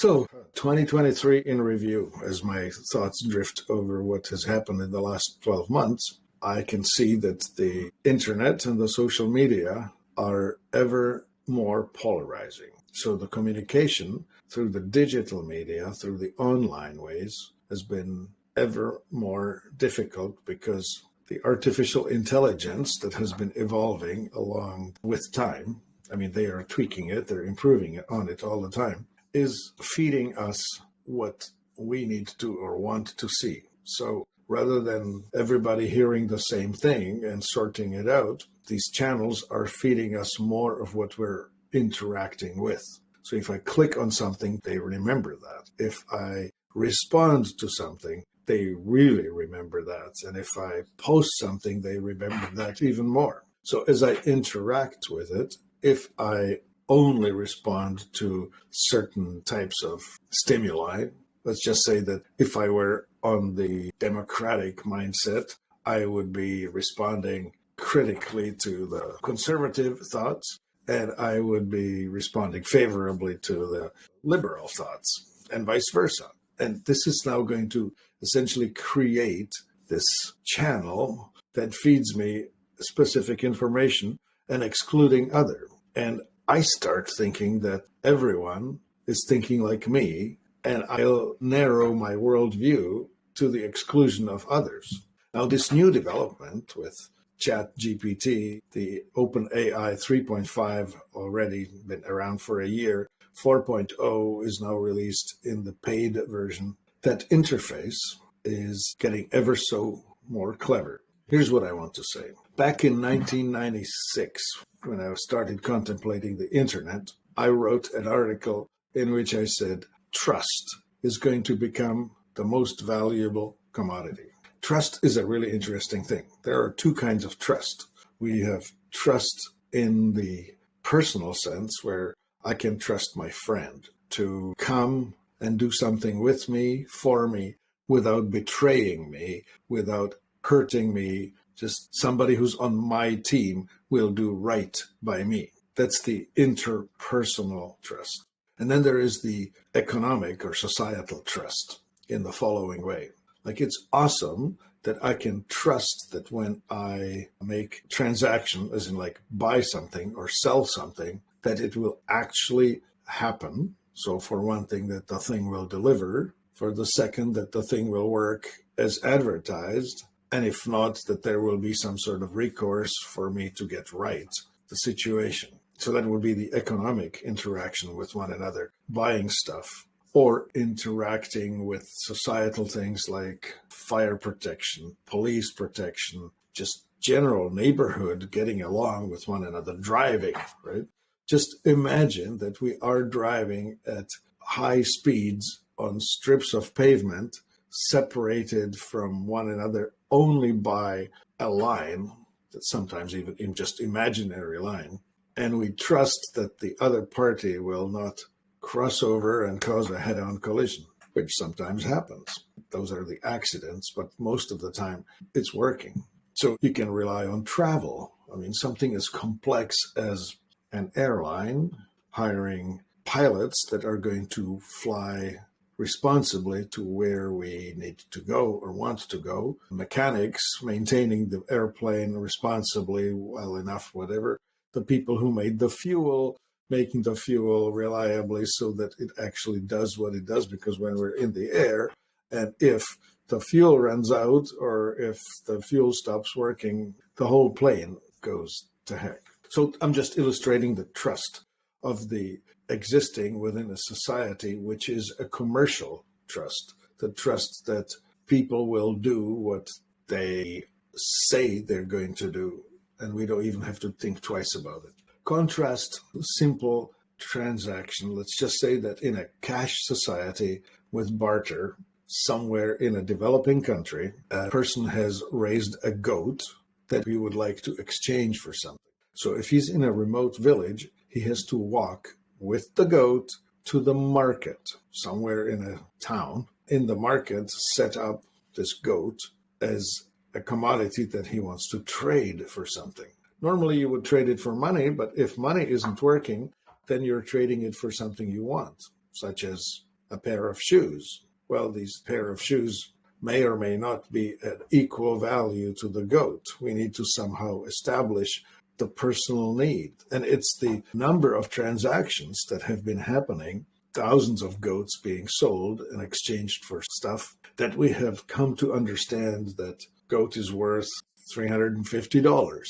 So, 2023 in review, as my thoughts drift over what has happened in the last 12 months, I can see that the internet and the social media are ever more polarizing. So the communication through the digital media, through the online ways, has been ever more difficult because the artificial intelligence that has been evolving along with time, I mean, they are tweaking it, they're improving it on it all the time, is feeding us what we need to or want to see. So rather than everybody hearing the same thing and sorting it out, these channels are feeding us more of what we're interacting with. So if I click on something, they remember that. If I respond to something, they really remember that. And if I post something, they remember that even more. So as I interact with it, if I only respond to certain types of stimuli, let's just say that if I were on the democratic mindset, I would be responding critically to the conservative thoughts, and I would be responding favorably to the liberal thoughts, and vice versa. And this is now going to essentially create this channel that feeds me specific information and excluding other. And I start thinking that everyone is thinking like me, and I'll narrow my worldview to the exclusion of others. Now, this new development with ChatGPT, the OpenAI 3.5 already been around for a year, 4.0 is now released in the paid version. That interface is getting ever so more clever. Here's what I want to say. Back in 1996, when I started contemplating the internet, I wrote an article in which I said, trust is going to become the most valuable commodity. Trust is a really interesting thing. There are two kinds of trust. We have trust in the personal sense, where I can trust my friend to come and do something with me, for me, without betraying me, without hurting me. Just somebody who's on my team will do right by me. That's the interpersonal trust. And then there is the economic or societal trust in the following way. Like, it's awesome that I can trust that when I make transaction, as in like buy something or sell something, that it will actually happen. So for one thing, that the thing will deliver. For the second, that the thing will work as advertised. And if not, that there will be some sort of recourse for me to get right the situation. So that would be the economic interaction with one another, buying stuff, or interacting with societal things like fire protection, police protection, just general neighborhood, getting along with one another, driving, right? Just imagine that we are driving at high speeds on strips of pavement separated from one another only by a line, that sometimes even in just imaginary line, and we trust that the other party will not cross over and cause a head-on collision, which sometimes happens. Those are the accidents, but most of the time it's working. So you can rely on travel. I mean, something as complex as an airline hiring pilots that are going to fly responsibly to where we need to go or want to go, mechanics maintaining the airplane responsibly, well enough, whatever, the people who made the fuel, making the fuel reliably so that it actually does what it does, because when we're in the air, and if the fuel runs out or if the fuel stops working, the whole plane goes to heck. So I'm just illustrating the trust of the existing within a society, which is a commercial trust, the trust that people will do what they say they're going to do, and we don't even have to think twice about it. Contrast simple transaction. Let's just say that in a cash society with barter, somewhere in a developing country, a person has raised a goat that he would like to exchange for something. So if he's in a remote village, he has to walk with the goat to the market somewhere in a town. In the market, set up this goat as a commodity that he wants to trade for something. Normally you would trade it for money, but if money isn't working, then you're trading it for something you want, such as a pair of shoes. Well, these pair of shoes may or may not be at equal value to the goat. We need to somehow establish the personal need. And it's the number of transactions that have been happening, thousands of goats being sold and exchanged for stuff, that we have come to understand that goat is worth $350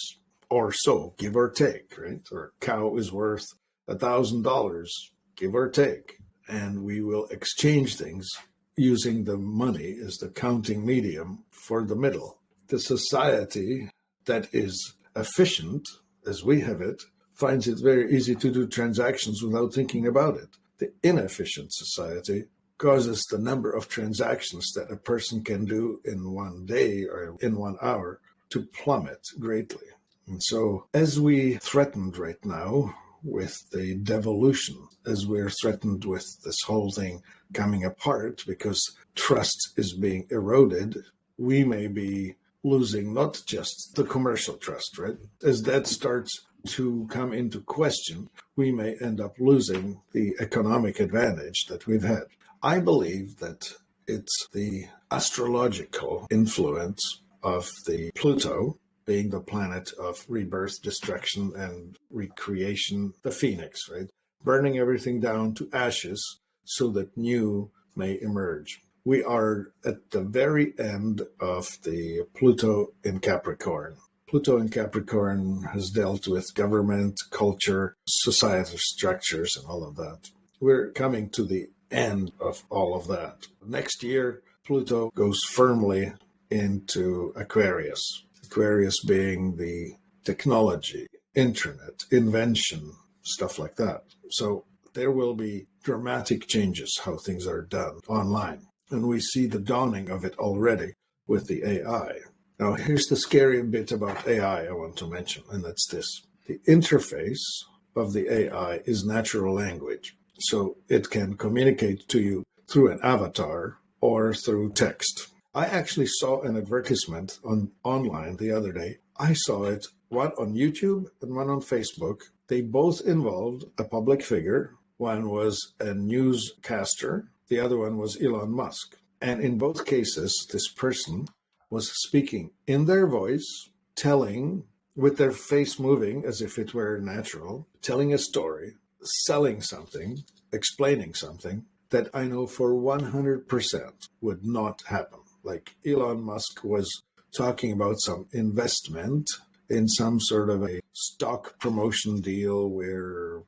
or so, give or take, right? Or cow is worth $1,000, give or take. And we will exchange things using the money as the counting medium for the middle. The society that is efficient, as we have it, finds it very easy to do transactions without thinking about it. The inefficient society causes the number of transactions that a person can do in one day or in 1 hour to plummet greatly. And so, as we threatened right now with the devolution, as we're threatened with this whole thing coming apart because trust is being eroded, we may be losing not just the commercial trust, right? As that starts to come into question, we may end up losing the economic advantage that we've had. I believe that it's the astrological influence of the Pluto, being the planet of rebirth, destruction, and recreation, the phoenix, right? Burning everything down to ashes so that new may emerge. We are at the very end of the Pluto in Capricorn. Pluto in Capricorn has dealt with government, culture, societal structures, and all of that. We're coming to the end of all of that. Next year, Pluto goes firmly into Aquarius. Aquarius being the technology, internet, invention, stuff like that. So there will be dramatic changes how things are done online. And we see the dawning of it already with the AI. Now, here's the scary bit about AI I want to mention, and that's this. The interface of the AI is natural language. So it can communicate to you through an avatar or through text. I actually saw an advertisement online the other day. I saw it, one on YouTube and one on Facebook. They both involved a public figure. One was a newscaster. The other one was Elon Musk. And in both cases, this person was speaking in their voice, telling, with their face moving as if it were natural, telling a story, selling something, explaining something that I know for 100% would not happen. Like Elon Musk was talking about some investment in some sort of a stock promotion deal where,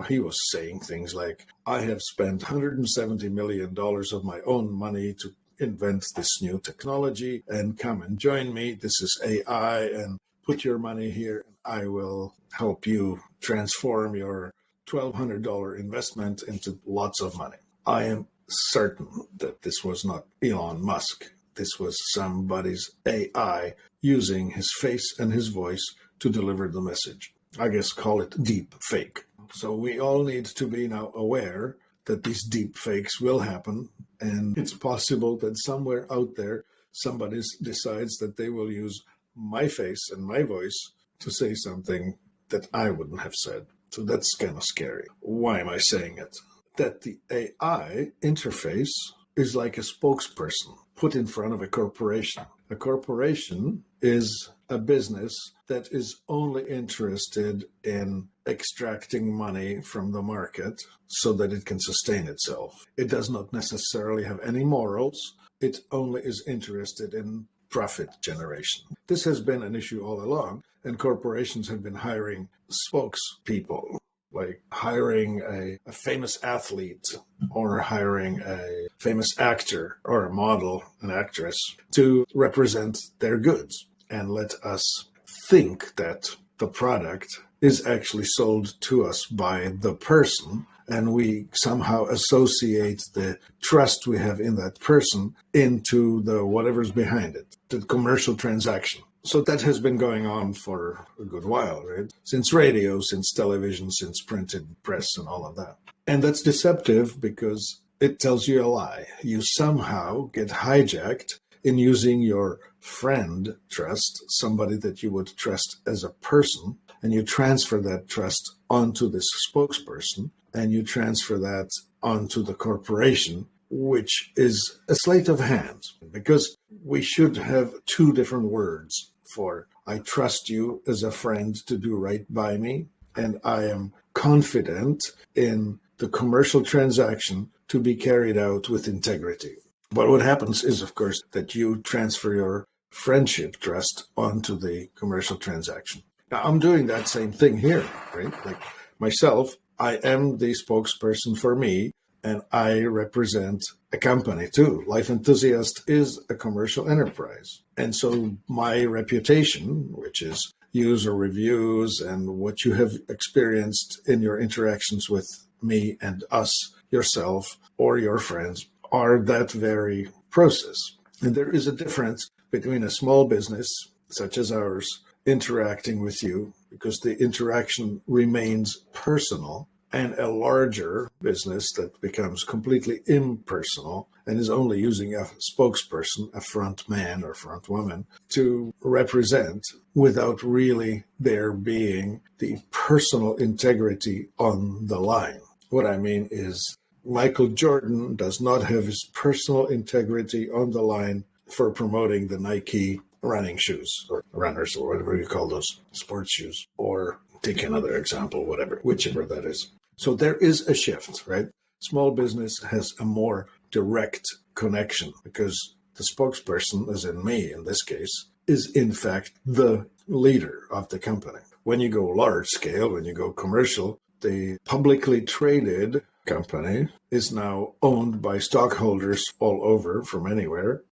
he was saying things like, I have spent $170 million of my own money to invent this new technology and come and join me. This is AI and put your money here. I will help you transform your $1,200 investment into lots of money. I am certain that this was not Elon Musk. This was somebody's AI using his face and his voice to deliver the message. I guess call it deep fake. So we all need to be now aware that these deep fakes will happen. And it's possible that somewhere out there, somebody decides that they will use my face and my voice to say something that I wouldn't have said. So that's kind of scary. Why am I saying it? That the AI interface is like a spokesperson put in front of a corporation. A corporation is a business that is only interested in extracting money from the market so that it can sustain itself. It does not necessarily have any morals. It only is interested in profit generation. This has been an issue all along, and corporations have been hiring spokespeople, like hiring a famous athlete or hiring a famous actor or a model, an actress, to represent their goods and let us think that the product is actually sold to us by the person, and we somehow associate the trust we have in that person into the whatever's behind it, the commercial transaction. So that has been going on for a good while, right? Since radio, since television, since printed press and all of that. And that's deceptive because it tells you a lie. You somehow get hijacked in using your friend trust, somebody that you would trust as a person, and you transfer that trust onto this spokesperson, and you transfer that onto the corporation, which is a sleight of hand, because we should have two different words for I trust you as a friend to do right by me, and I am confident in the commercial transaction to be carried out with integrity. But what happens is, of course, that you transfer your friendship trust onto the commercial transaction. Now, I'm doing that same thing here, right? Like myself, I am the spokesperson for me, and I represent a company too. Life Enthusiast is a commercial enterprise. And so my reputation, which is user reviews and what you have experienced in your interactions with me and us, yourself, or your friends, are that very process. And there is a difference between a small business such as ours interacting with you, because the interaction remains personal, and a larger business that becomes completely impersonal and is only using a spokesperson, a front man or front woman, to represent without really there being the personal integrity on the line. What I mean is Michael Jordan does not have his personal integrity on the line for promoting the Nike running shoes or runners or whatever you call those sports shoes, or take another example, whichever that is. So there is a shift, right? Small business has a more direct connection because the spokesperson, as in me in this case, is in fact the leader of the company. When you go large scale, when you go commercial, the publicly traded company is now owned by stockholders all over from anywhere.